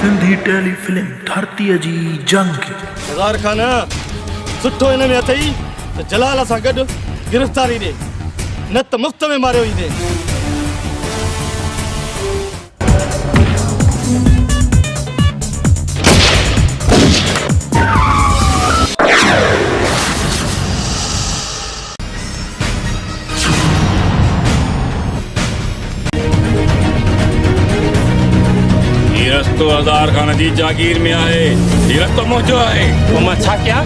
Sindhi telefilm धरतीअ जी जंग। हज़ार खान सुठो इन में अथई त जलाल सां गॾु गिरफ़्तारी ॾे, न त मुफ़्त में मारियो ईंदे। रस्तो हज़ार खान जी जागीर में आहे, ये रस्तो मुंहिंजो आहे। तो मां छा कयां?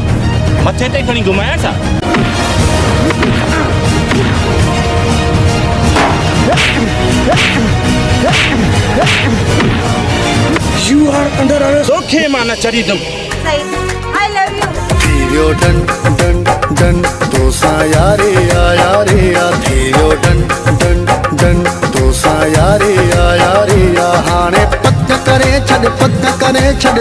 मथे ते खणी घुमाया छा? You are under arrest. तोखे मां न छॾींदुमि। I love you. थीयो डन डन डन दोसा यारे यारे या थीयो डन डन डन दोसा यारे या हाणे पत करे छड़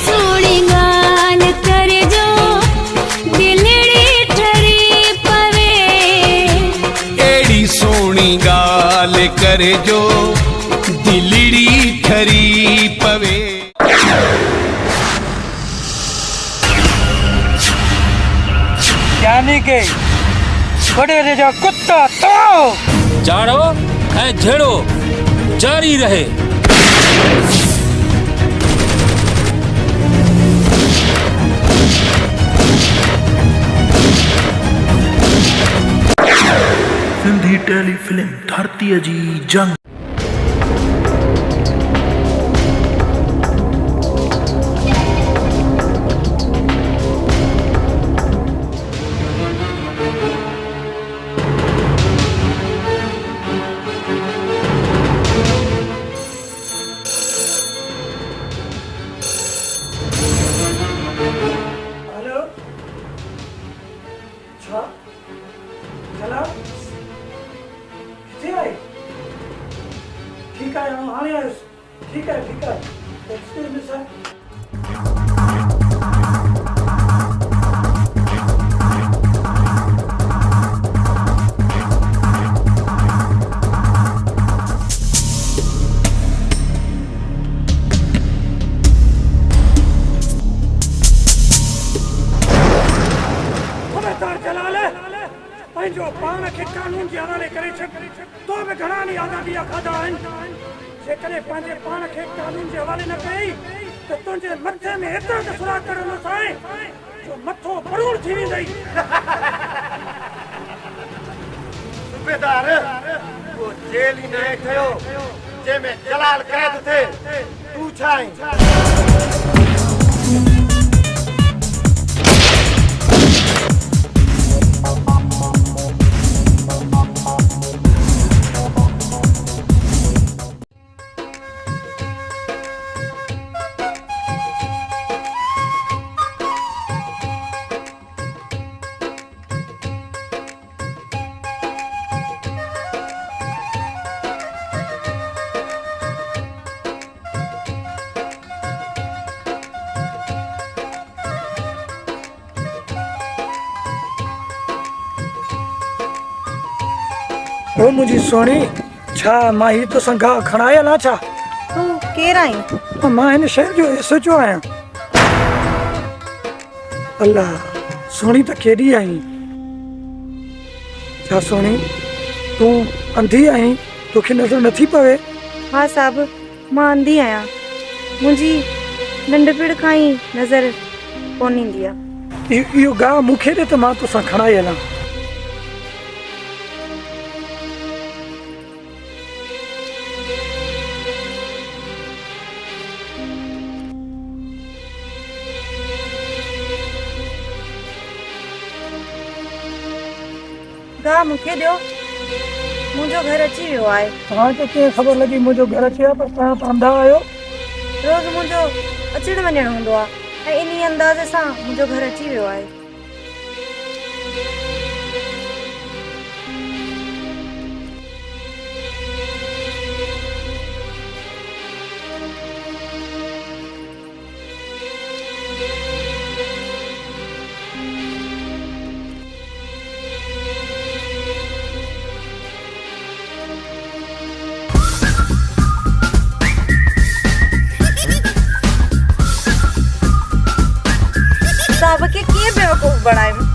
सोनी गाल करे जो दिलड़ी ठरी पवे, एड़ी सोनी गाल करे जो दिलड़ी ठरी पवे। यानी के बड़े जो कुत्ता तो जाड़ो ऐं झेड़ो जारी रहे। सिंधी टेलीफिल्म धरतीअ जी जंग। हेलो छा चला किथे आई? ठीक है हम हाणे आयुसि। ठीक है एक्सक्यूज मी सर। खबरदार जलाल, पंहिंजो पाण खे कानून जे हवाले करे छॾ। तो बि घणा ॾींहं आज़ादी खाधा आहिनि। जेकॾहिं पंहिंजे पाण खे कानून जे हवाले न कई त तुंहिंजे मथे में एतिरा त सुराग कढंदुसि आहे जो मथो बरूड़ थी वेंदई। सूबेदार वो जेल ही न थियो जंहिंमें जलाल क़ैद थिए, तूं छा आहीं? ओ मुंहिंजी सोणी, छा मां ही तो संघा खणाया ना छा? तूं केरु आहीं? मां हिन शहर जो एसएचओ आहियां। अल्लाह सोणी त केॾी आहीं? छा सोणी तूं अंधी आहीं? तोखे नज़र नथी पवे? हाँ साहब, मां अंधी आहियां। मुंहिंजी नंढपिण खां ई नज़र कोन ईंदी आहे। इहो गाह मूंखे ॾे त मां तोसां खणाए हलां। गाह मूंखे ॾियो, मुंहिंजो घर अची वियो आहे। तव्हांखे कीअं ख़बर लॻी मुंहिंजो घर अची वियो? पर तव्हां त अंधा आहियो। रोज़ मुंहिंजो अचणु वञणु हूंदो आहे ऐं इन अंदाज़े सां मुंहिंजो घर अची वियो आहे। बणायो।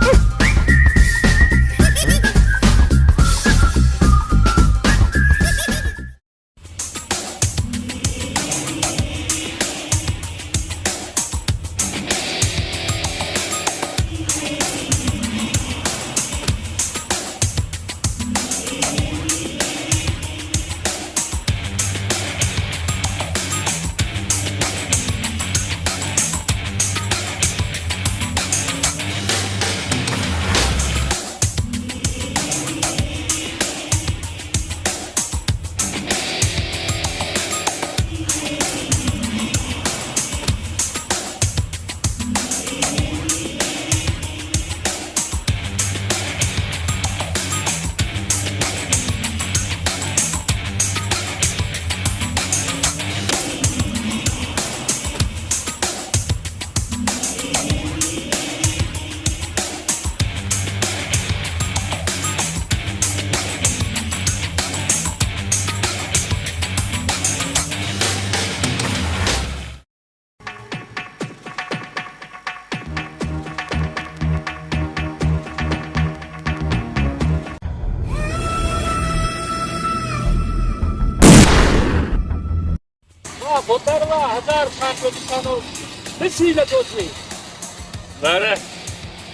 सर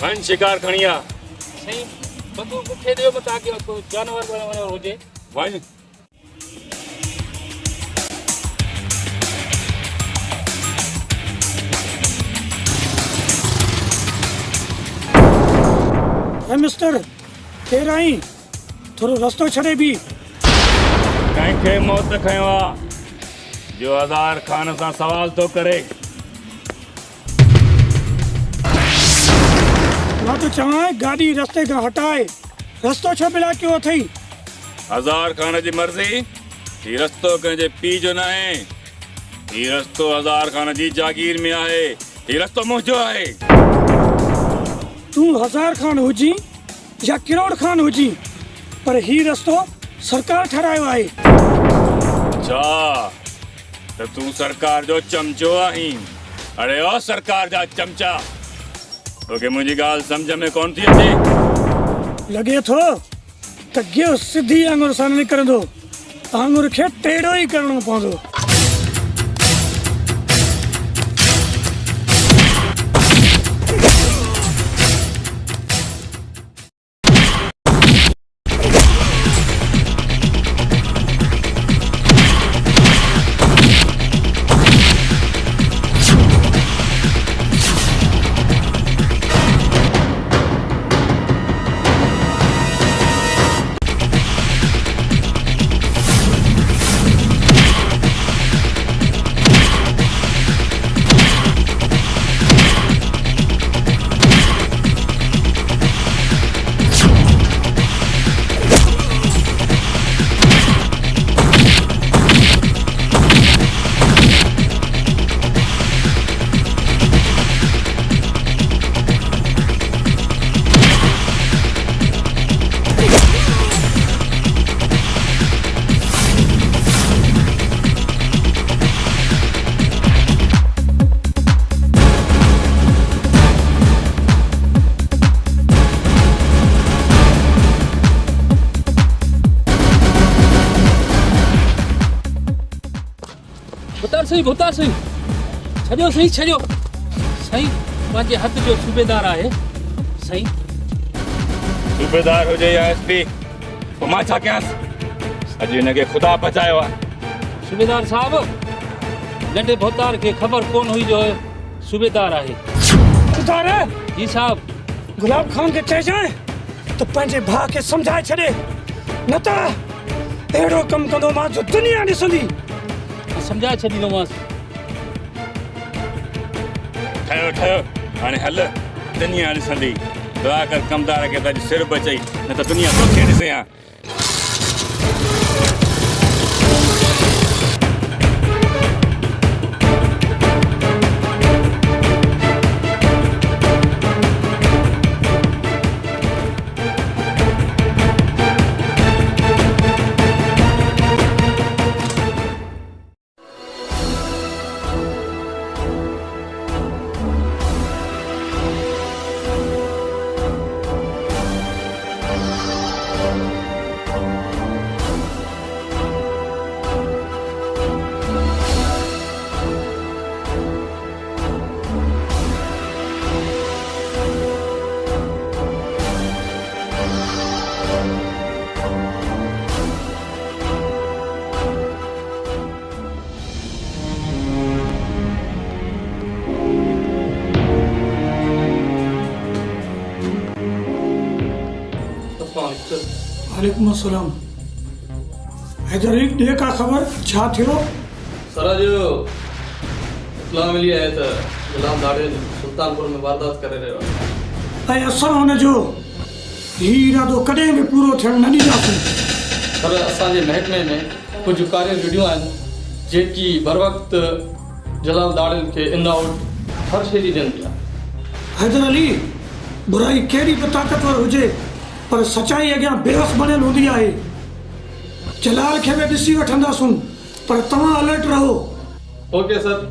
वन शिकार खणिया सही बंदूक मूंखे ॾियो मां तव्हांखे कोई जानवर वानवर हुजे। वन मिस्टर केरु आई? थोरो रस्तो छॾे बि। कंहिंखे मौत खयो आहे जो हज़ार खान सां सवाल थो करे। मां तो चवां गाॾी रस्ते खां हटाए, रस्तो छो बिला कयो अथई? हज़ार खान जी मर्ज़ी, ही रस्तो कंहिंजे पीउ जो न आहे। ही रस्तो हज़ार खान जी जागीर में आहे। ही रस्तो मुंहिंजो आहे। तूं हज़ार खान हुजी या किरोड़ खान हुजी, पर ही रस्तो सरकार ठहरायो आहे। अच्छा त तूं सरकार जो चमचो आहीं? अरे ओ सरकार जा चमचा, तोखे मुंहिंजी ॻाल्हि सम्झ में कोन थी अचे? लॻे थो त गियो सिधी आंगुर सां निकिरंदो, आंगुर खे टेढ़ो ई करणो पवंदो। भुतार सही छॾियो सही छॾियो सही पंहिंजे हथ जो सूबेदार आहे सही। सूबेदार हुजे या एसपी, पोइ मां छा कयांसि? अॼु हिनखे ख़ुदा बचायो आहे। सूबेदार साहब नंढे भुतार खे ख़बर कोन हुई जो सूबेदार आहे। ख़ुदा जी साहब, गुलाब खान खे चइजांइ त पंहिंजे भाउ खे सम्झाए छॾे, न त अहिड़ो कमु कंदो मां जो दुनिया ॾिसंदी। सम्झाए छॾींदोमांसि। ठहियो ठहियो, हाणे हल, दुनिया ॾिसंदी। दुआ कर कमदार खे त अॼु सिर बचई, न त दुनिया तोखे ॾिसे हा। मिस्टर। वालेकुम अस्सलाम। हैदरी डे का खबर छा थियो? सर अॼु इतला मिली आहे त गुलाम दाड़ेल सुल्तानपुर में वारदात करे रहियो आहे। ऐं असां हुनजो ही इरादो कॾहिं बि पूरो थियण न ॾींदासीं। सर असांजे महकमे में कुझु कार्यविधियूं आहिनि जेकी बर वक़्तु जलाल दाड़ेल खे इन आउट हर शइ जी ॾियनि पिया। हैदर अली, बुराई केॾी बि ताक़तवर हुजे पर सचाई अॻियां बेवस बणियल हूंदी आहे। जलाल खे बि ॾिसी वठंदासूं पर तव्हां अलर्ट रहो। Okay sir.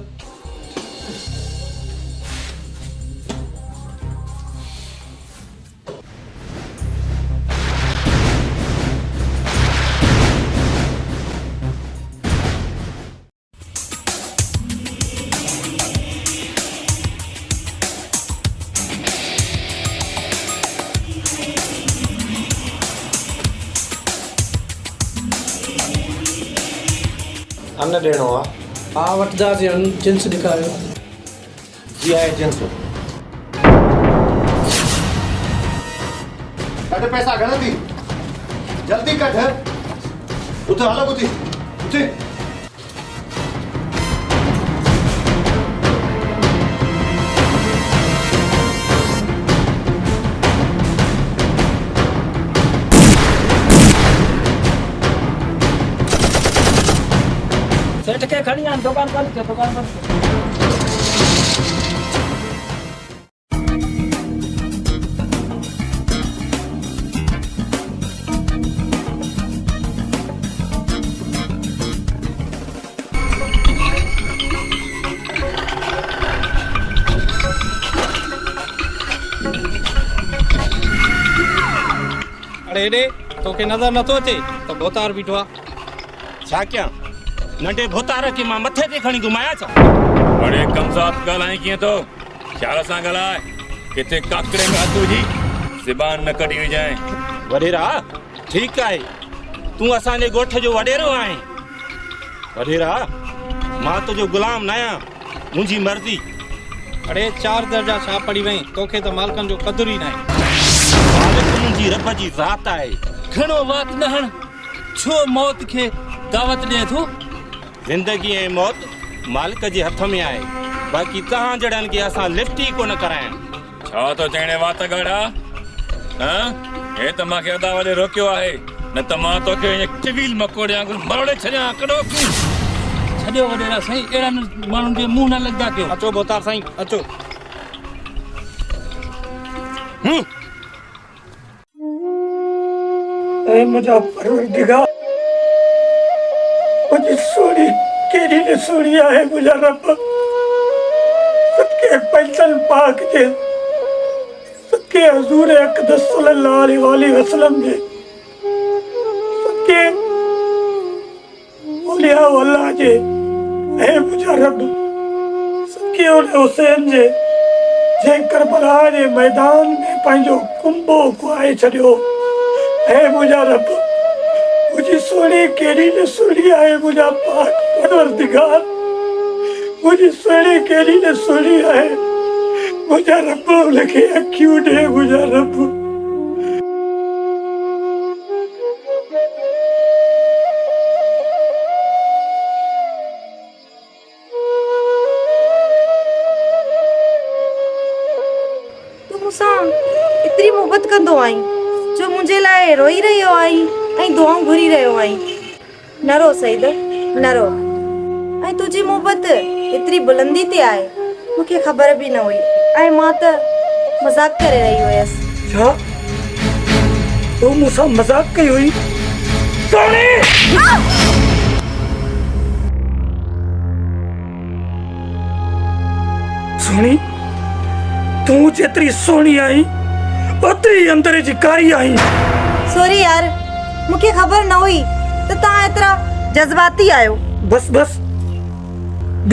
अन्न ॾियणो आहे। हा वठंदासीं, जिन्स ॾेखारियो। जी आहे जिन्स। कढ पैसा घणा थी? जल्दी कढ। उठ हलो बुधी उठ। सेठ के खड़ी आन दुकान बंद कर, दुकान बंद कर। अरे हेॾे तोखे नज़र नथो अचे त भोतार बीठो आहे। छा कयां? नंढे भोतार खे मां मथे ते खणी घुमायां छा? अरे कमज़ात ॻाल्हाए कीअं थो? ख़्याल सां ॻाल्हाए। किथे काकड़े में हथ विझी ज़बान न कढी विझाए। वॾेरा ठीकु आहे, तूं असांजे ॻोठ जो वॾेरो आहीं। वॾेरा मां तुंहिंजो गुलाम न आहियां, मुंहिंजी मर्ज़ी। अरे 4 दर्जा छा पढ़ी वई? तोखे त मालिकनि जो क़दुरु ई न आहे। मालिक मुंहिंजी रब जी ज़ात आहे। घणो वात न हण, छो मौत खे दावत ॾिए थो? ज़िंदगी ऐं मौत मालिक जे हथ में आहे। बाक़ी तव्हां जड़नि खे असां लिफ्ट ई कोन कराइण। छा तो चइणे वात गाड़ा? हां हे त मांखे अदा वाले रोकियो आहे, न त मां तोखे चिवील मकोड़े वांगुरु मरोड़े छॾियां। कॾो छॾियो वॾेरा साईं, अहिड़ा माण्हुनि जे मुंहुं न लॻंदा कयो। अचो भोतार साईं अचो। ऐ मुझा परवरदिगार, मुझी सोनी केड़ी ने सोनी है मुझा रब। सदके पैसल पाक जे, सदके हजूर अक़दस सल्लल्लाहु अलैहि वसल्लम जे, सदके औलिया अल्लाह जे, ऐ मुझा रब। सदके उन हुसैन जे, जे करबला जे मैदान में पंहिंजो कुंभो कुआए छॾियो। ऐ मुझा रब, मुझी सोनी केड़ी ने सोनी है मुझा पाक परवरदिगार। मुझी सोनी केड़ी ने सोनी है मुझा रब। उनखे अखियूं ॾे मुझा रब। तू मूंसां एतिरी मोहबत कंदो आहीं जो मुंहिंजे लाइ रोई रहियो आहीं ऐं दुआऊं घुरी रहियो आहीं। न रो सईद, न रो। ऐं तुंहिंजी मोहबत एतिरी बुलंदी ते आहे मूंखे ख़बर बि न हुई, ऐं मां त मज़ाक करे रही हुयसि। छा तूं मूंसां मज़ाक कई हुई? सोनी, तूं जेतिरी सोनी आई ओतिरी अंदर जी कारी आई। सॉरी यार, मूंखे ख़बर न हुई त तव्हां एतिरा जज़्बाती आहियो। बस बस,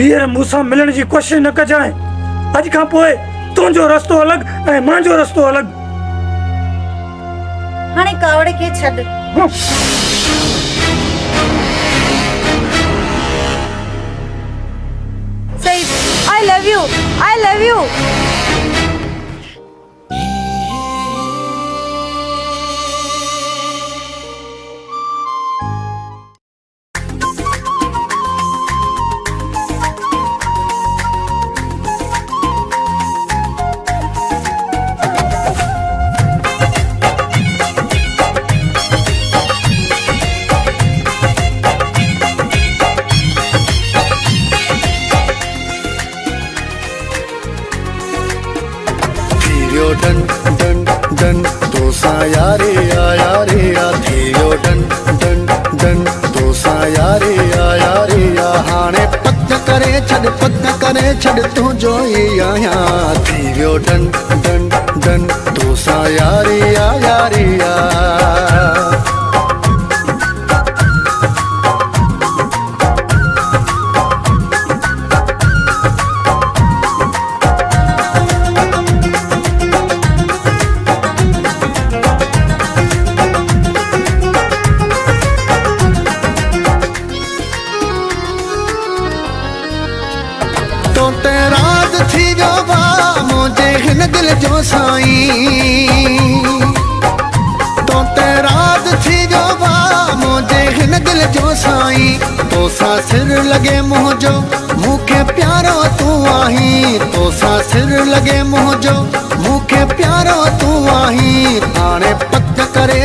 ॿीहर मूंसां मिलण जी कोशिशि न कजांइ। अॼु खां पोइ तुंहिंजो रस्तो अलॻि ऐं मुंहिंजो रस्तो अलॻि। हाणे कावड़ खे छॾ। Saeed, I love you, I love you। छड़ तूं जो ई आहियां थी वियो डन डन डन तोसां यारी आ यारी आ दिल जो साईं तो तेराद थी जो बा मुझे हिन दिल जो साईं तो सा सिर लगे मुझो मूंखे प्यारो तू आहीं तो सा सिर लगे मुझो मूंखे प्यारो तू आहीं हाणे पत करे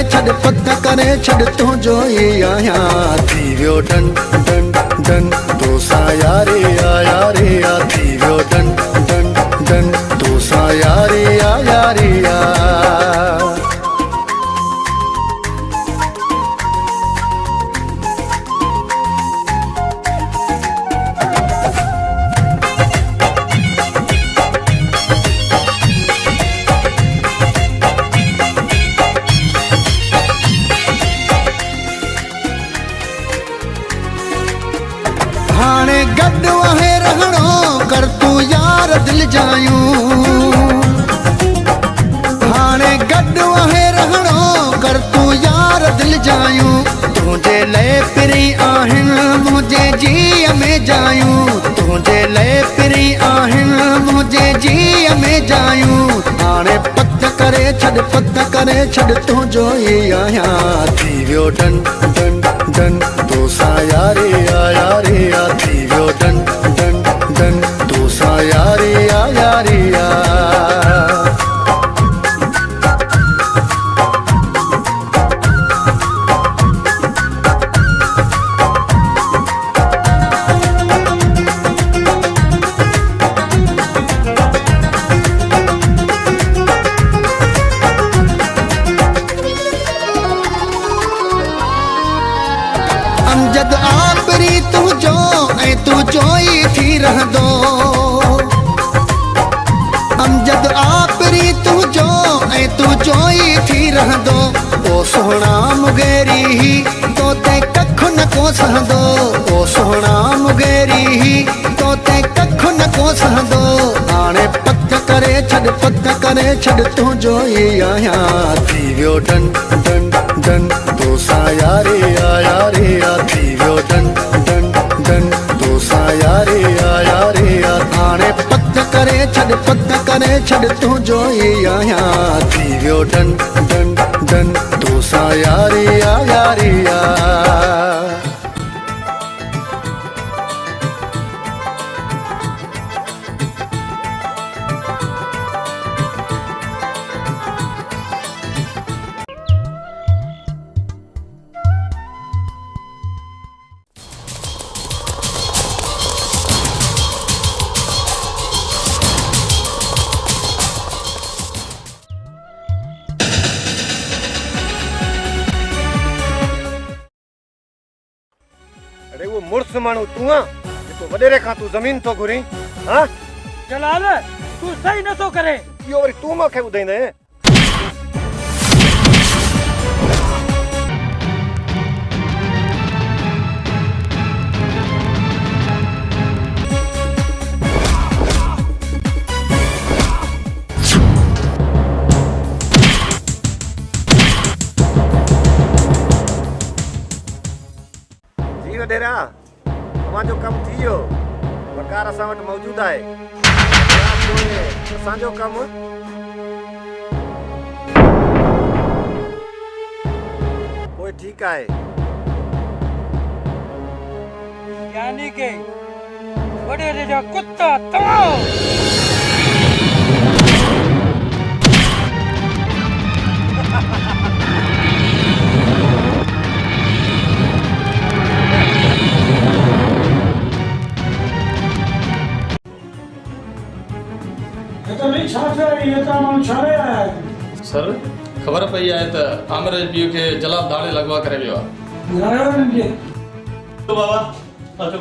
छड़ तू जो ई आहियां थी वियो डन डन डन तो सा यारी आ यारी आ थी वियो डन डन डन तो सा यारी आ यारी आ हाणे गॾु आहे रहणो कर तू यार दिल जायूं हाणे गॾु आहे रहणो कर तू यार दिल जायूं तुंहिंजे लाइ पिरी आहिनि मुंहिंजे जीअ में जायूं तुंहिंजे लाइ पिरी आहिनि मुंहिंजे जीअ में जायूं हाणे पत करे छड़ तूं जो ई आहियां थी वियो डन डन डन तो सा यारी आ यारी आ थी वियो डन डन डन तो सा यारी आ यारी आ अमजद आबरी तू जो ऐं तू जो ई थी रहंदो अमजद आबरी तू जो ऐं तू जो ई थी रहंदो ओ सोहणा मुगेरी ही तो ते कख न को सहंदो ओ सोहणा मुगेरी ही तो ते कख न को सहंदो हाणे पत करे छड़ तू जो ई आहियां थी वियो डन डन डन तो सा यारी आ यारी आ थी वियो डन डन डन तो सा यारी आ यारी आ हाणे पत करे छड़ तू जो ई आहियां थी वियो डन डन डन तो सा यारी आ यारी आ अरे वो मुर्स मानू तू आ तो वडेरे खां तू जमीन तो घुरी हां जलाल तू सही न तो करे यो वरी तू मां खे बुधाइंदे वडेरा तव्हांजो कम थी वियो वकार असां वटि मौजूद आहे असांजो कम पोइ ठीकु आहे यानी के वडेरे जा कुत्ता तमाम सर ख़बर पई आहे त आमिर जे पीउ खे जलाल दाड़े लॻवा करे वियो आहे बाबा अचो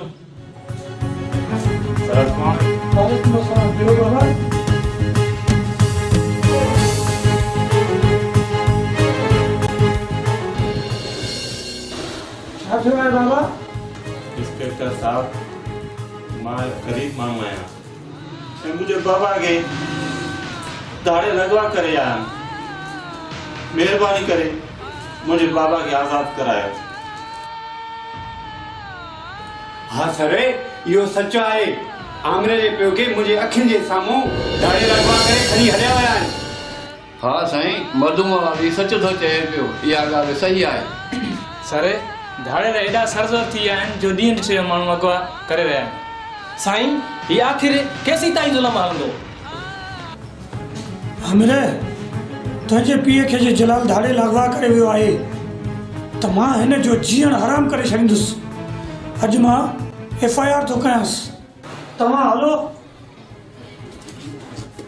सर वालेकुम अस्सलाम बिरो बाबा। छा थियो आहे बाबा? इंस्पेक्टर साहब मां गरीब माण्हू आहियां ऐं मुंहिंजे बाबा खे दाड़े लॻवा करे आया आहिनि। महिरबानी करे मुंहिंजे बाबा खे आज़ादु करायो। हाँ सर, इहो सच आहे। आमरे जे पियो खे मुंहिंजे अखियुनि जे साम्हूं दाड़े लॻवा करे खणी हलिया विया आहिनि। हाँ साईं, मधुमा बि सच थो चए पियो, इहा ॻाल्हि सही आहे। सर, धाड़े एॾा सरज़ोर थी विया आहिनि जो ॾींहुं ॾिसे माण्हू अगवा करे रहिया आहिनि। साईं, हीउ आख़िर केसीं ताईं ज़ुल्म हलंदो? हमरे तुंहिंजे पीउ खे जे जलाल धाड़े लॻवा करे वियो आहे त मां हिन जो जीअण हराम करे छॾींदुसि। अॼु मां FIR थो कयांसि। तव्हां हलो,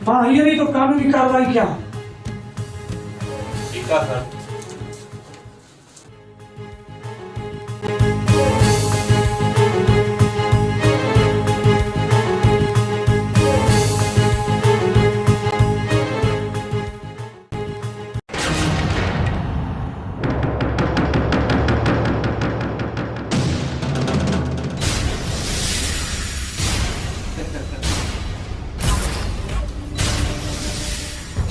मां हींअर ई तो कानूनी कार्रवाई कयां। ठीकु आहे sir.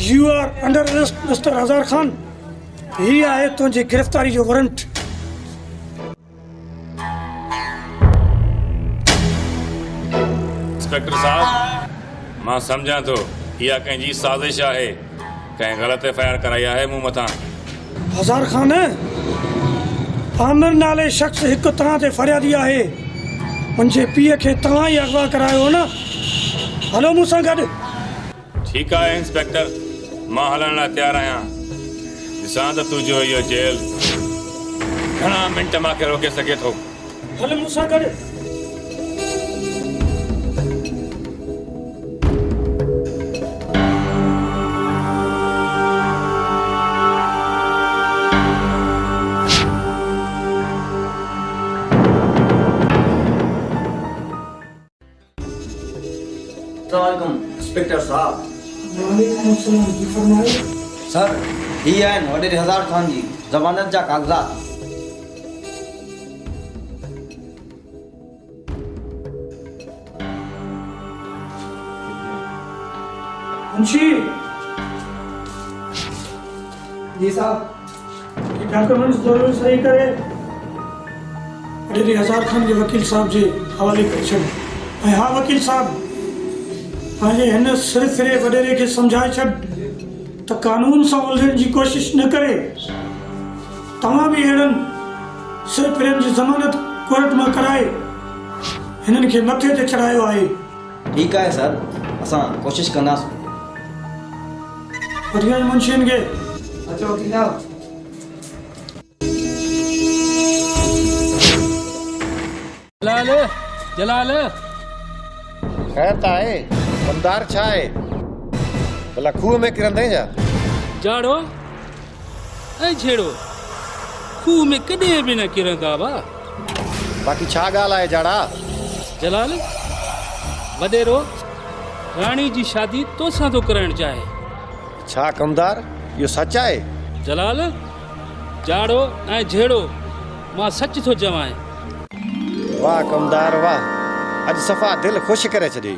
You are under arrest, Mr. Azhar Khan. ही आहे तुंहिंजी गिरफ़्तारी जो वारंट। इंस्पेक्टर साहब, मां सम्झां थो इहा कंहिंजी साज़िश आहे। कंहिं ग़लति FIR कराई आहे मूं मथां। अज़हर खान, आमिर नाले शख़्स हिकु तव्हां ते फ़रियादी आहे। मुंहिंजे पीउ खे तव्हां ई अगवा करायो न। हलो मूंसां गॾु। ठीकु आहे इंस्पेक्टर, मां हलण लाइ तयारु आहियां। ॾिसां त तुंहिंजो इहो जेल घणा मिंट मूंखे रोके सघे थो। हल मूंसां गॾु। इंस्पेक्टर साहब। वालेकुम अस्सलाम, जी फरमायो। सर, ही आहिनि वॾेरे हज़ार खान जी ज़मानत जा कागज़ात। मुंशी जी साहब, ये डॉक्यूमेंट्स जरूर सही करे वॾेरे हज़ार खान के वकील साहब जे हवाले करे छॾ। ऐं हा वकील साहब, पंहिंजे हिन सिलसिले वॾेरे खे सम्झाए छॾ त कानून सां उलझण जी कोशिश न करे। तव्हां बि अहिड़नि सिरफिरनि जी ज़मानत कोर्ट मां कराए हिननि खे मथे ते चढ़ायो आहे। ठीकु आहे सर, असां कोशिश कंदासीं। वठी वञ मुंशियुनि खे। अचो वकील साहब। जलाल, जलाल ख़ैर त आहे, कमदार छा आहे? भला खूह में किरंदे जा? जाड़ो ऐं छेड़ो खूह में कॾहिं बि न किरंदा बा। बाक़ी छा ॻाल्हि आहे जाड़ा? जलाल, वॾेरो राणी जी शादी तोसां थो कराइणु चाहे। छा कमदार, इहो सच आहे? जलाल, जाड़ो ऐं झेड़ो मां सच थो चवां। वाह कमदार वाह, अॼु सफ़ा दिलि ख़ुशि करे छॾी।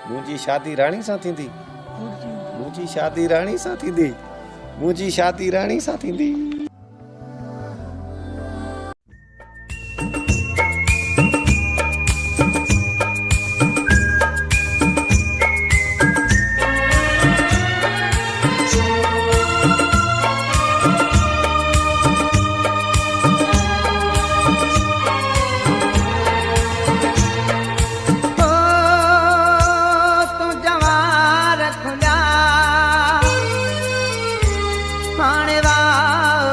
मुंहिंजी शादी राणी सां थींदी, मुंहिंजी शादी राणी सां थींदी, मुंहिंजी शादी राणी सां थींदी। हाणे वाह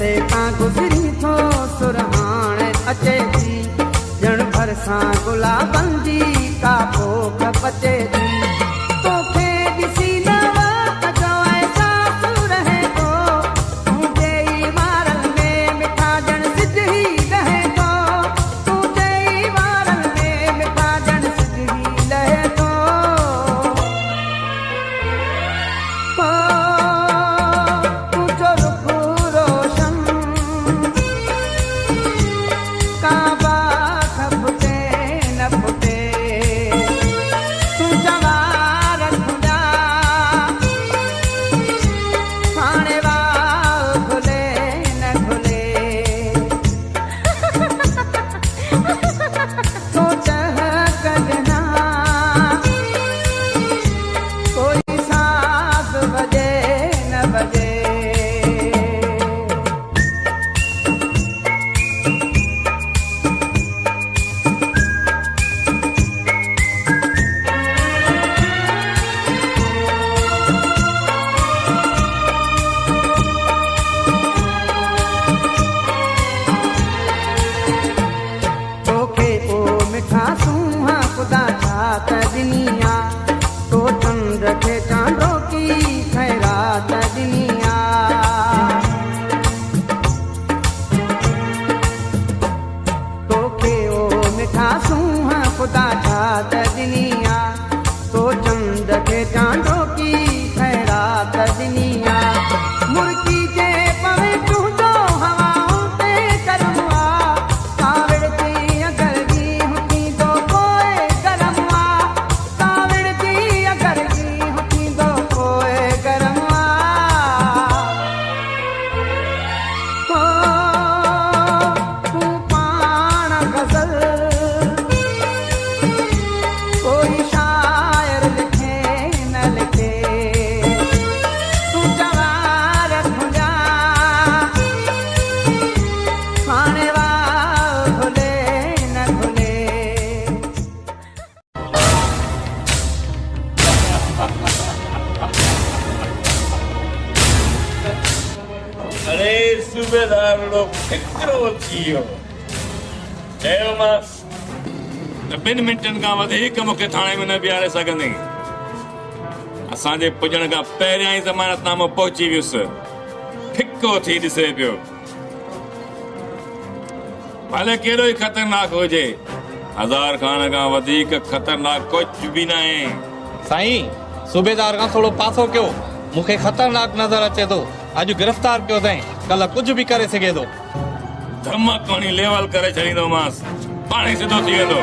चेहरे का गुजरी थो सुरहान अचे थी जण भरसा गुलाबंदी का पोख बचे थी तोखे ॾिसी नवा अजो एहसास रहे थो तुंहिंजे ई वारनि में मिठा जण सिज ही लहे थो तुंहिंजे ई वारनि में मिठा जण सिज ही लहे थो तुंहिंजो रुख रोशन काबा फुटे न फुटे तूं जवार खुदा हाणे वाह खुले न खुले तो चहकना कोई सांस बजे न बजे तोखे ओ मिठा सूहा खुदा छात दुनिया तो चंद्र खे चांदो की खैरात दुनिया तोखे ओ मिठा सूहा खुदा छात दुनिया तो चंद्र खे चांदो की खैरात दुनिया मुर्गी जे पवे तुंहिंजो हवाऊं ते करमवा कावड़ जी अगर जी हुती दो कोई करमवा कावड़ जी अगर जी हुती दो कोई करमवा हो तूं पाण गज़ल कोई शायर लिखे न लिखे तूं जवार खुदा हाणे वाह खुले न खुले अरे सूबेदार लोग फिक्रो थी वियो चयोमांसि त 2 मिंटनि खां वधीक मूंखे थाणे में न बीहारे सघंदी असांजे पुॼण खां पहिरियां ई ज़मानतनामो पहुची वियुसि फिको थी ॾिसे पियो भले केॾो ई ख़तरनाक हुजे हज़ार खान खां वधीक ख़तरनाक कुझु बि न आहे साईं सूबेदार खां थोरो पासो कयो मूंखे ख़तरनाक नज़र अचे थो अॼु गिरफ़्तार कयो अथई कल्ह कुझु बि करे सघे थो धमक खणी लेवल करे छॾींदोमांसि पाण ई सिधो थी वेंदो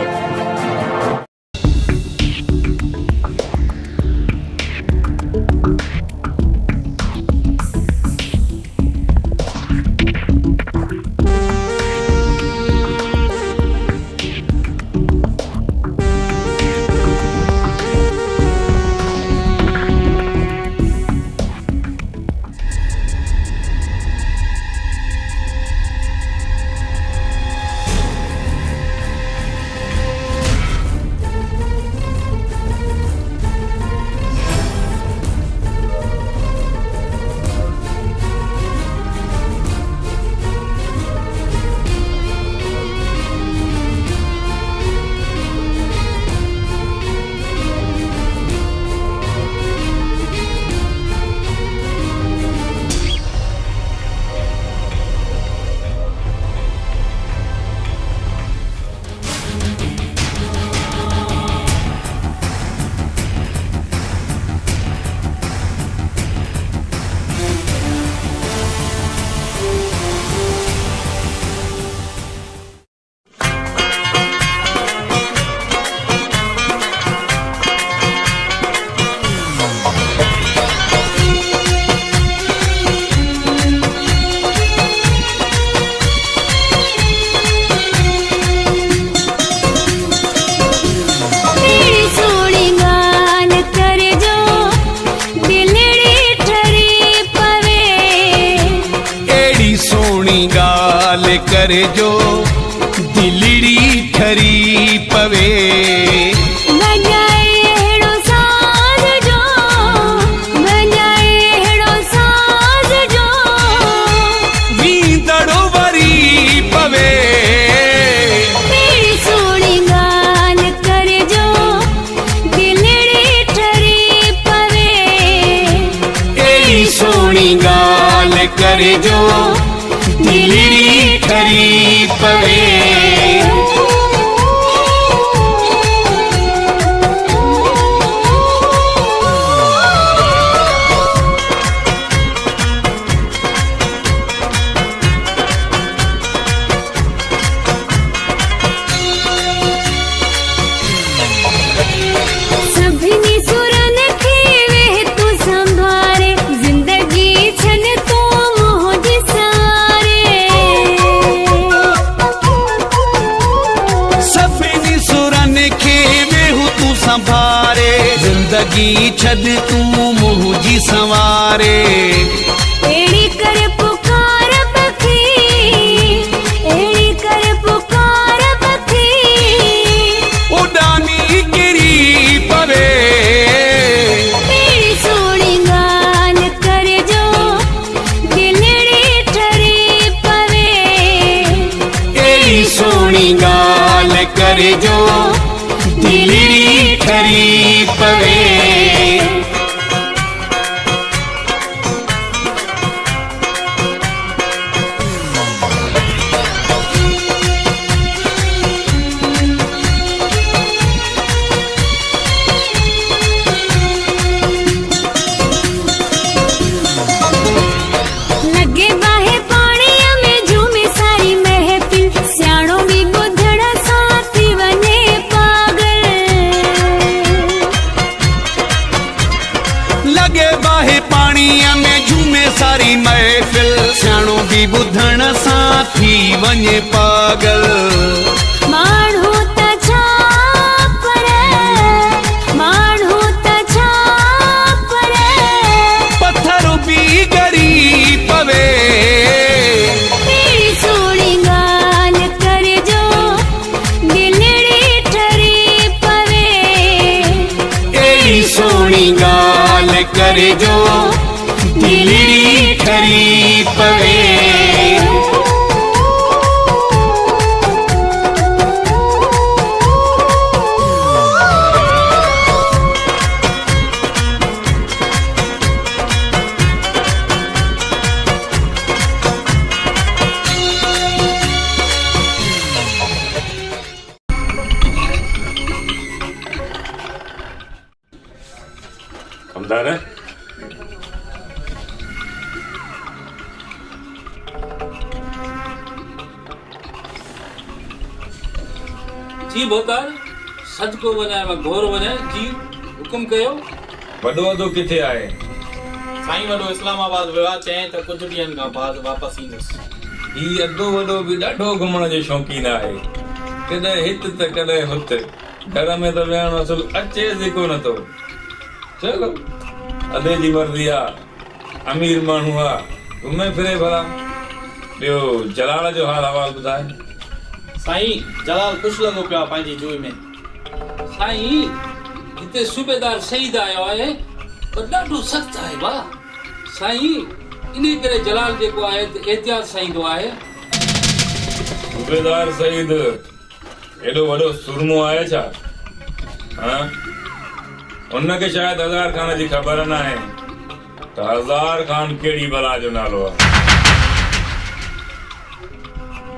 करे जो दिलड़ी ठरी पवे वी करे जो दिलड़ी ठरी पवे। जिंदगी छद तू मुझी संवारे। एड़ी कर पुकार बखी, एड़ी कर पुकार बखी, उडानी गिरी पवे। तेरी सोनी गाल कर जो दिलड़ी ठरी पवे। तेरी सोनी गाल कर जो दिलड़ी ठरी पवे। लगे बाहे पाणीअ में झूमे सारी महफिल, सियाणो भी ॿुधण सां थी वञे पागल। लगे बाहे पाणीअ में झूमे सारी महफिल, सियाणो भी ॿुधण सां थी वञे पागल। माण्हू त छा पर, माण्हू त छा पर, पत्थर भी गरी पवे। तेरी सोनी गाल कर जो दिलड़ी ठरी पवे। तेरी सोनी गाल कर जो दिलड़ी ठरी पवे। कमदार है जी बोतार सच को वञाए व घोर वञाए। जी हुकुम कयो। वॾो वॾो किथे आहे? साईं वॾो इस्लामाबाद वियो आहे, चएं त कुझु ॾींहंनि खां बाद वापसि ईंदुसि। ही अधो वॾो बि ॾाढो घुमण जो शौक़ीन आहे, कॾहिं हित त कॾहिं हुत। घर में त वेहण असुल अचेस ई कोन थो। चलो अधे जी मर्ज़ी आहे, अमीर माण्हू आहे, घुमे फिरे भला। ॿियो जलाल जो हाल अहवाल ॿुधाए। साईं जलाल ख़ुशि लॻो पियो आहे पंहिंजी जुई में। साईं हिते सूबेदार शहीद आयो आहे पर ॾाढो सख़्तु आहे बा। साईं इन करे जलाल जेको आहे त एहतियात सां ईंदो आहे। सूबेदार शहीद एॾो वॾो सुरमो आहे छा? हाँ उनखे शायदि हज़ार खान जी ख़बर न आहे त हज़ार खान कहिड़ी बला जो नालो आहे।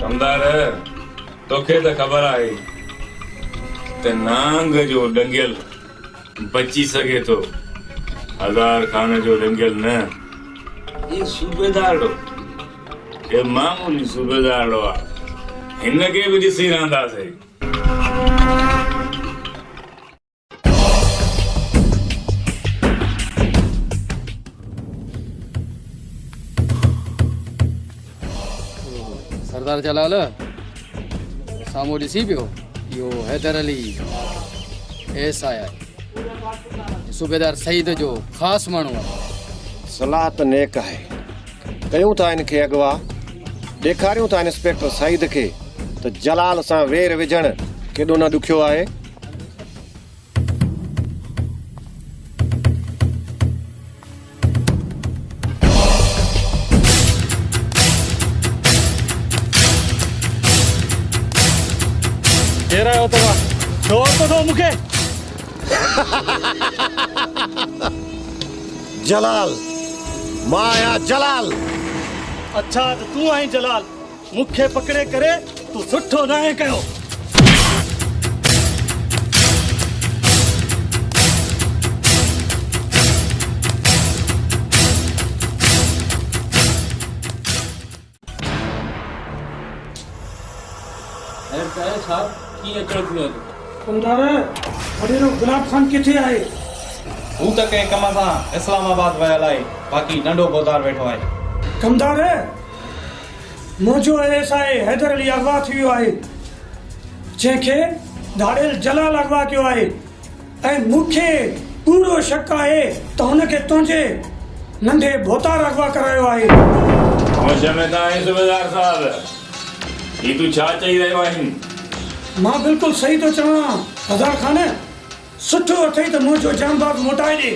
कमदार तोखे त ख़बर आहे त नांग जो डंगियल बची सघे थो, हज़ार खान जो डंगियल न। ये सूबेदार ये मामूली सूबेदार आहे, हिनखे बि ॾिसी रहंदासीं। सरदार जलाल साम्हूं ॾिसी पियो, इहो हैदर अली एस आया आहे, सूबेदार सईद जो ख़ासि माण्हू आहे। सलाह त नेक आहे, कयूं था इनखे अॻुवा, ॾेखारियूं था इंस्पेक्टर सईद खे त जलाल सां वेर विझणु केॾो न ॾुखियो आहे। केरु आयो तव्हां? चओ त थो मूंखे। जलाल, मां आहियां जलाल। अच्छा त तूं आहीं जलाल मूंखे पकड़े करे तूं सुठो न आहे कयो। साहब कीअं अचणु थियो आहे? कंदार वॾेरो गुलाब खान किथे आहे? हू त कंहिं कम सां इस्लामाबाद वियल आहे, बाक़ी नंढो बोदार वेठो आहे। कंदार मुंहिंजो एएसआई हैदर अली अगवा थी वियो आहे, जंहिंखे धाड़ेल जलाल अगवा कयो आहे ऐं मूंखे पूरो शक आहे त हुनखे तुंहिंजे नंढे बोतार अगवा करायो आहे। होश में त आहीं सूबेदार साहब, ही तूं छा चई रहियो आहीं? मां बिल्कुलु सही थो चवां हज़ार खान। सुठो अथई त मुंहिंजो जामबाग मोटाए ॾे,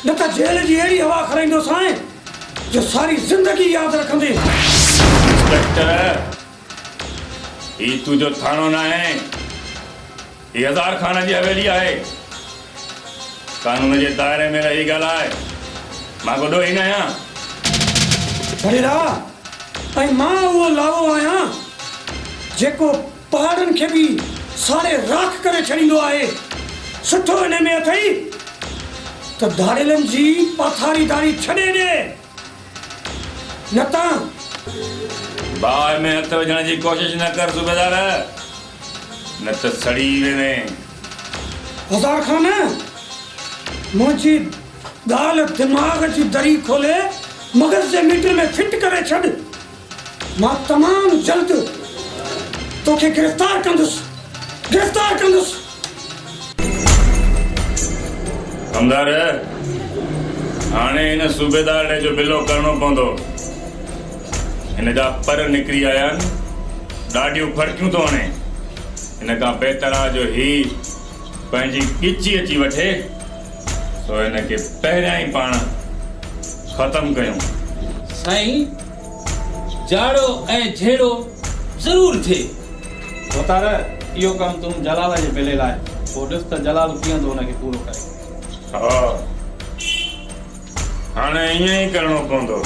न त जेल जी अहिड़ी हवा खाराईंदोसि हाणे जो सारी ज़िंदगी यादि रखंदे। इंस्पेक्टर, ही तुंहिंजो थाणो न आहे, ही हज़ार खान जी हवेली आहे। कानून जे दायरे में रही ॻाल्हाए, मां गोॾो ई न आहियां। भड़ेरा ऐं मां उहो लावो आहियां जेको पहाड़नि खे बि साड़े राख करे छॾींदो आहे। सुठो हिन में अथई त धाड़ेलनि जी पाथारीदारी छॾे ॾे, न त बाहि में हथ विझण जी कोशिश न कर सूबेदार, न त सड़ी वेंदे। हज़ार खान मुंहिंजी ॻाल्हि दिमाग़ जी दरी खोले मगज़ जे मीटर में फिट करे छॾ। मां तमामु जल्द तोखे गिरफ़्तार कंदुसि। हमदार हाणे हिन सूबेदार ॾे जो बिलो करणो पवंदो। हिन जा पर निकिरी आया आहिनि, ॾाढियूं फड़कियूं थो हणे। हिन खां बहितर आहे जो ही पंहिंजी ॻिची अची वठे, सो हिनखे पहिरियां ई पाण ख़तमु कयूं। साईं जाड़ो ऐं झेड़ो ज़रूर थिए। बोतार इहो कमु तूं जलाल जे बेले लाइ, पोइ ॾिस त जलाल कीअं थो हुनखे पूरो करे। हा हाणे ईअं ई करणो पवंदो।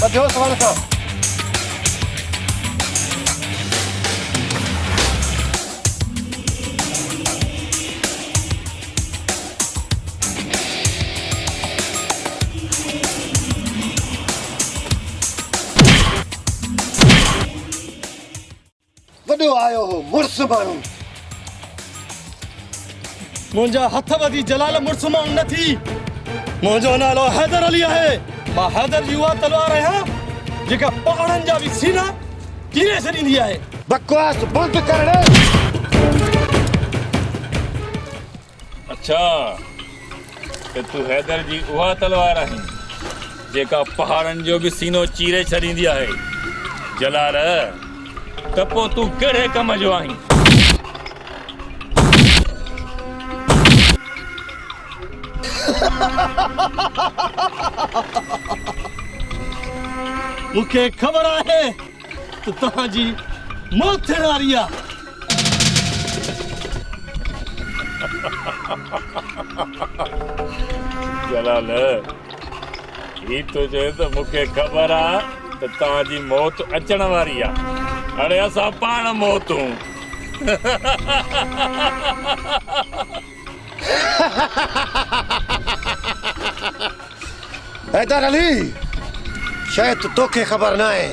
बधियो सवाल सां वॾो आयो हो मुड़ुस माण्हू। मुंहिंजा हथ वधी जलाल मुड़ुस माण्हू न थी। मुंहिंजो नालो हैदर अली आहे। मां हैदर जी उहा तलवार आहियां जेका पहाड़नि जा बि सीना चीरे छॾींदी आहे। बकवास बंदि कर। अच्छा त तूं हैदर जी उहा तलवार आहीं जेका पहाड़नि जो बि सीनो चीरे छॾींदी आहे। जलाल त पोइ तूं कहिड़े कम जो आहीं? मूंखे ख़बर आहे त तव्हांजी मौत थियण वारी आहे। जलाल ही तो चए त मूंखे ख़बर आहे त तव्हांजी मौत अचण वारी आहे। हाणे असां पाण मौतूं। हैदर अली शायद तोखे ख़बर न आहे,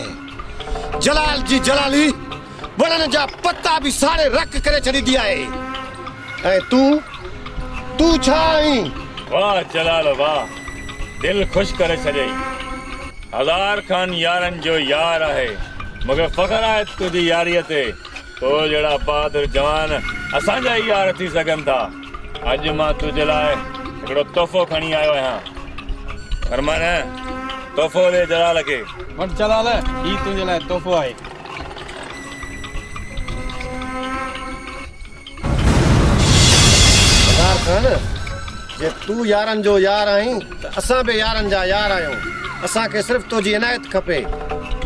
जलाल जी जलाली वणनि जा पत्ता बि साड़े रख करे छॾींदी आहे। ऐं तूं छा आहीं? वाह जलाल वाह, दिल ख़ुशि करे छॾियई। हज़ार खान यारनि जो यार आहे। मूंखे फ़ख्रु आहे तुंहिंजी यारीअ ते। तो जहिड़ा बहादुर जवान असांजा ई यार थी सघनि था। अॼु मां तुंहिंजे लाइ हिकिड़ो तोहफ़ो खणी आयो आहियां। अरमान तोहफ़ो ॾे जलाल खे। वटि जलाल, ही तुंहिंजे लाइ तोहफ़ो आहे। जे तू यारनि जो यार आहीं त असां बि यारनि जा यार आहियूं। असांखे सिर्फ़ु तुंहिंजी इनायत खपे।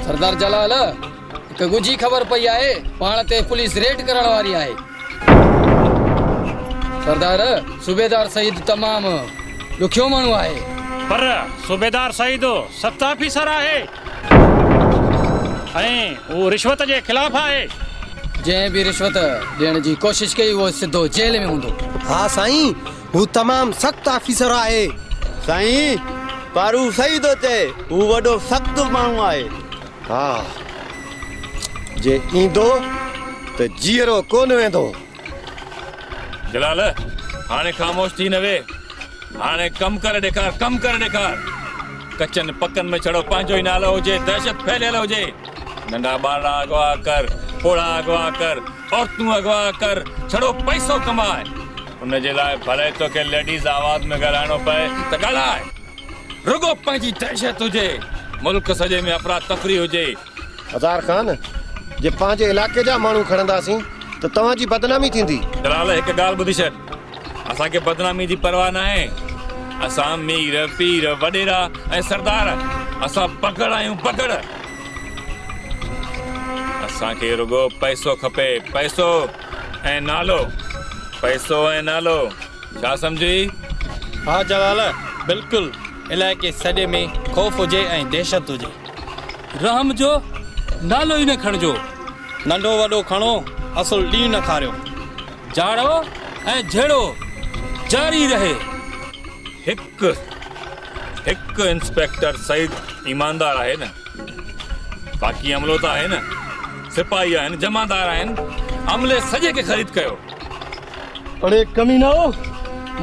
सरदार जलाल, हिकु गुझी ख़बर पई आहे पाण ते पुलिस रेड करण वारी आहे। सरदार, सूबेदार सईद तमामु ॾुखियो माण्हू आहे, पर सूबेदार सईद सख़्तु ऑफिसर आहे ऐं उहो रिश्वत जे ख़िलाफ़ आहे। जंहिं बि रिश्वत ॾियण जी कोशिश कई उहो सिधो जेल में हूंदो। हाँ साईं, हू तमामु सख़्तु ऑफिसर आहे। साईं, पारू सही थो चए, हू वॾो सख़्तु माण्हू आहे। हा, जे ईंदो त जीअरो कोन वेंदो। जलाल, हाणे ख़ामोश थी न वे। हाणे कम करे ॾेखार, कम करे ॾेखार। कचनि पकनि में छड़ो पंहिंजो ई नालो हुजे, दहशत फैलियल हुजे। नंढा ॿार अगवा कर, पोड़ा अगवा कर, औरतूं अगवा कर, छड़ो पैसो कमाए। उनजे लाइ भले तोखे लेडीज़ आवाज़ में ॻाल्हाइणो पए त ॻाल्हाए। रुगो पंहिंजी दहशत हुजे, मुल्क सॼे में अफ़रा तफ़री हुजे। हज़ार ख़ान, जे पंहिंजे इलाइक़े जा माण्हू खणंदासीं त तव्हांजी बदनामी थींदी। जलाल, हिकु ॻाल्हि ॿुधी छॾ, असांखे बदनामी जी परवाह न आहे। असां मीर पीर वॾेरा ऐं सरदार, असां पकड़ आहियूं, पकड़। असांखे रुगो पैसो खपे, पैसो ऐं नालो, पैसो ऐं नालो। छा सम्झी? हाँ जलाल, बिल्कुलु। इलाइक़े सॼे में ख़ौफ़ हुजे ऐं दहशत हुजे। रहम जो नालो ई न खणिजो। नंढो वॾो खणो, असुल ॾींहुं न खारियो। जाड़ो ऐं झेड़ो जारी रहे। हिकु इंस्पेक्टर सईद ईमानदार आहे न, बाक़ी अमलो त आहे न, सिपाही आहिनि, जमादार आहिनि। अमले सॼे खे ख़रीद कयो। अरे कमीनो,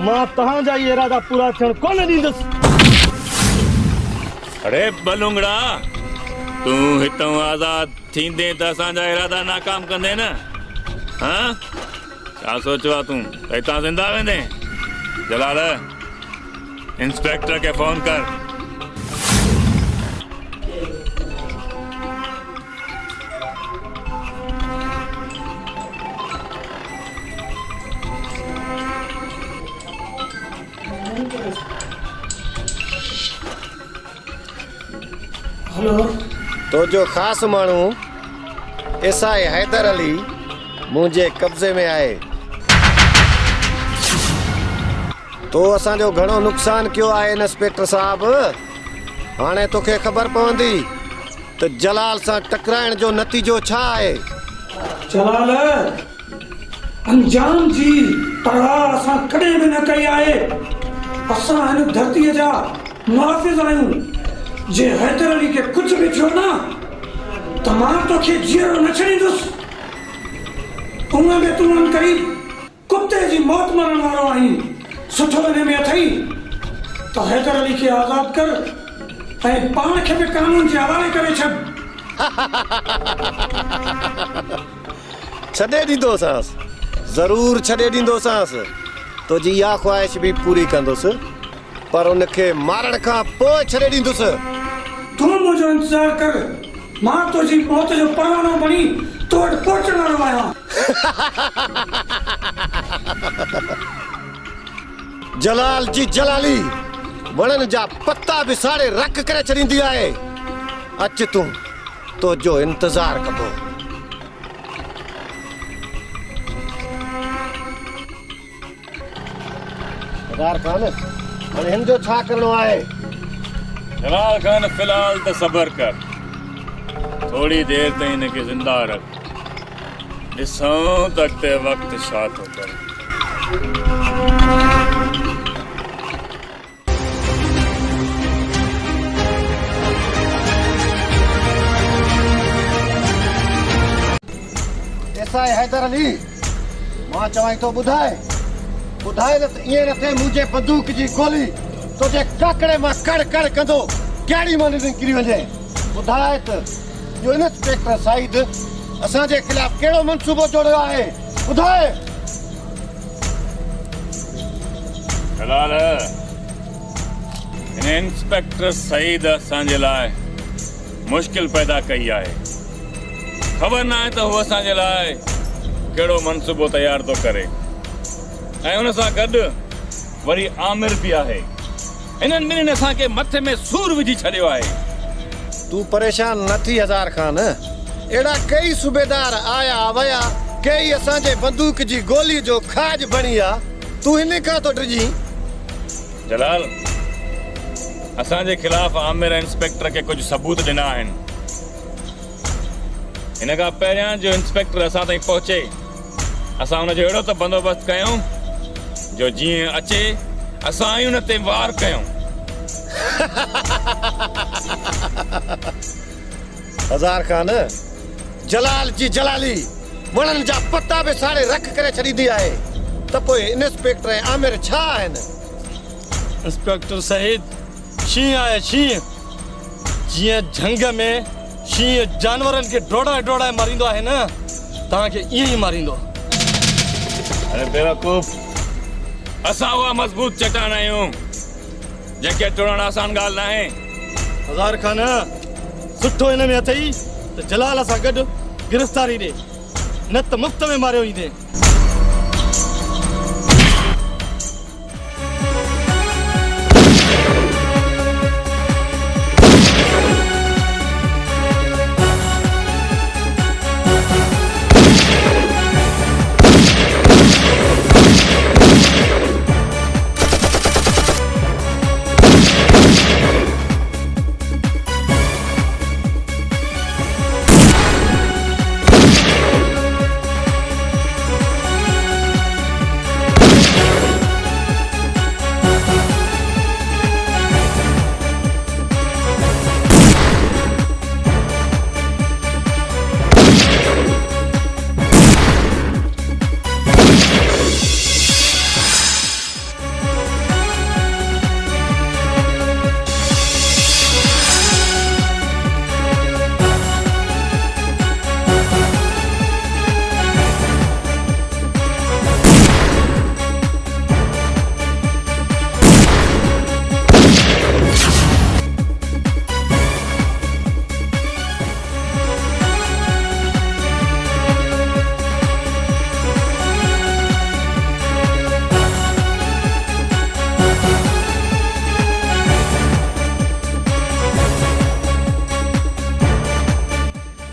मां तव्हांजा इहे इरादा पूरा थियण कोन ॾींदुसि। अरे बलूंगड़ा, तूं हितां आज़ाद थींदे त असांजा इरादा नाकाम कंदे न। हाँ, छा सोचियो आहे तूं त हितां ज़िंदा वेंदे? जलाल, इंस्पेक्टर के फोन कर। हेलो, तो जो ख़ास माण्हू एसआई हैदर अली मुंहिंजे कब्ज़े में आहे। तो असांजो घणो नुक़सान कयो आहे इंस्पेक्टर साहब। हाणे तोखे ख़बर पवंदी त जलाल सां टकराइण जो नतीजो छा आहे। जलाल, अंजाम जी परवाह असां कॾहिं बि न कई आहे। असां हिन धरतीअ जा मुहाफ़िज़ आहियूं। जे हैदर अली खे कुझु बि थियो न त मां तोखे जीअरो न छॾींदुसि। उन में तूं करीब कुते जी मौत मरण वारो आहीं। सुठो हिन में अथई त हैदर अली खे आज़ाद कर ऐं पाण खे बि कानून जे हवाले करे छॾ। छॾे ॾींदोसांसि, ज़रूरु छॾे ॾींदोसांसि। तुंहिंजी इहा ख़्वाहिश बि पूरी कंदुसि, पर उनखे मारण खां पोइ छॾे ॾींदुसि। तूं मुंहिंजो इंतज़ारु कर, मां तुंहिंजी मौत जो परवानो बणी तो वटि पहुचण वारो आहियां। जलाल जी जलाली वणनि जा पत्ता बि साड़े रख करे छॾींदी आहे। अच तूं, तुंहिंजो इंतज़ारु कबो। हज़ार ख़ान, हाणे हिन जो छा करिणो आहे? जलाल खान, फिलहाल त सबर कर। थोड़ी देर ताईं हिनखे ज़िंदा रख। ॾिसूं त अॻिते वक़्तु छा थो करे। एसआई हैदर अली, मां चवां थो ॿुधाए न त ईअं न थिए मुंहिंजे बंदूक जी गोली तुंहिंजे काकड़े मां कड़ कड़ कंदो कहिड़ी मां निकिरी वञे। ॿुधाए त इहो इंस्पेक्टर सईद असांजे ख़िलाफ़ कहिड़ो मंसूबो जोड़ियो आहे। ॿुधाए। जलाल, हिन इंस्पेक्टर सईद असांजे लाइ मुश्किल पैदा कई आहे। ख़बर न आहे त हू असांजे लाइ कहिड़ो मंसूबो तयार थो करे। ऐं हुन सां गॾु वरी आमिर भी आहे। इन्हनि ॿिन्हिनि असांखे मथे में सूर विझी छॾियो आहे। तू परेशान न थी हज़ार खान। एड़ा कई सूबेदार आया वया, कई असांजे बंदूक जी गोली जो खाज बणी आ। तू हिन खां तो डिजी। जलाल, असांजे खिलाफ आमिर इंस्पेक्टर के कुछ सबूत ॾिना आहिनि। हिन खां पहिरियां जो इंस्पेक्टर असां ताईं पहुचे, असां हुनजो अहिड़ो त बंदोबस्तु कयूं जो जीअं अचे असां ई हुन ते वार कयूं। हज़ार खान, जलाल जी जलाली वणनि जा पत्ता बि साड़े रख करे छॾींदी आहे, त पोइ इंस्पेक्टर ऐं आमिर छा आहिनि? इंस्पेक्टर साहिब, शींहं आहे शींहं। जीअं झंग में शींहं जानवरनि खे डोड़ाए डोड़ाए मारींदो आहे न, तव्हांखे ईअं ई मारींदो। अरे बेवकूफ़, असां उहा मज़बूत चट्टान आहियूं जंहिंखे टुड़णु आसान ॻाल्हि न आहे। हज़ार खान, सुठो हिन में अथई त जलाल सां गॾु गिरफ़्तारी ॾे, न त मुफ़्त में मारियो ईंदे।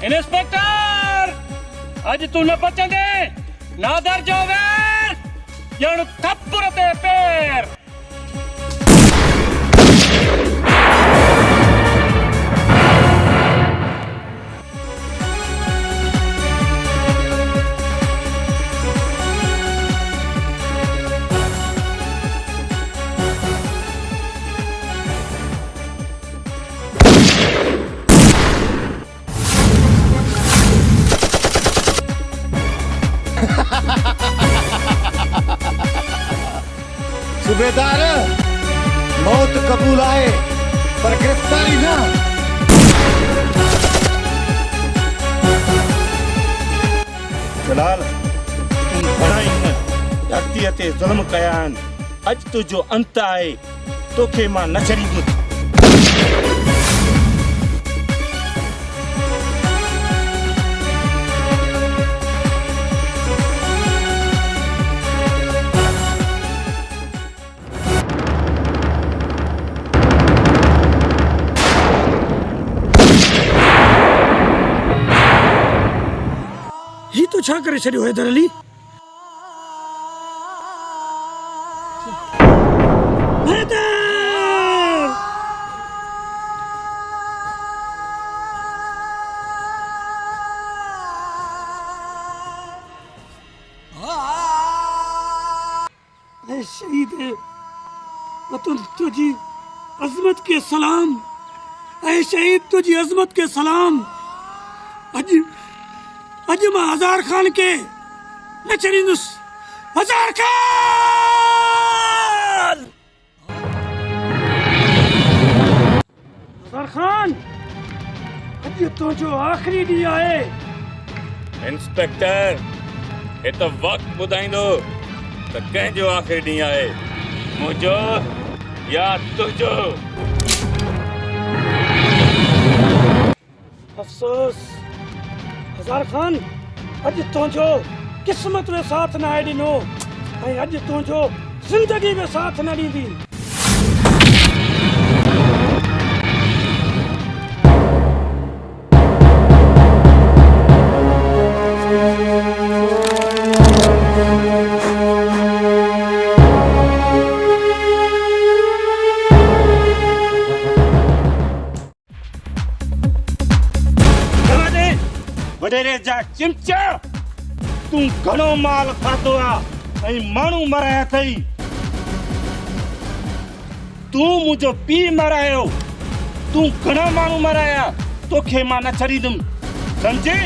इंस्पेक्टर, अज तू न बचंदे। नादर जो वैर ॼण थप्पड़ ते पेर। सूबेदार, मौत कबूल आए पर गिरफ्तारी ना। जलाल, तुम घणाई न धरतीअ ते ज़ुल्म कया आहिनि। अॼु तुंहिंजो अंत आहे, तोखे मां न छॾींदुसि। ही तो छा करे छॾियो हैदर अली? शहीद वतन तुझी अजमत के सलाम। ऐ शहीद तुझी अजमत के सलाम। अज मां हज़ार खान के न छॾींदुसि। हज़ार खान! हज़ार खान, अज तुझो आखिरी ॾींहुं आहे। इंस्पेक्टर, हे तो वक्त ॿुधाईंदो त कंहिंजो आखिरी ॾींहुं आहे, मुंहिंजो या तुंहिंजो। अफ़सोस हज़ार खान, अज तुझो किस्मत में साथ न आहे ॾिनो। ऐं अज तुझो जिंदगी में साथ न ॾींदी। वडेरे जा चिमचा तू घणो माल खातो आ ऐं माण्हू मराया अथई। तू मुंहिंजो पीउ मरायो, तू घणा माण्हू मराया, तोखे मां न छॾींदुमि, सम्झे?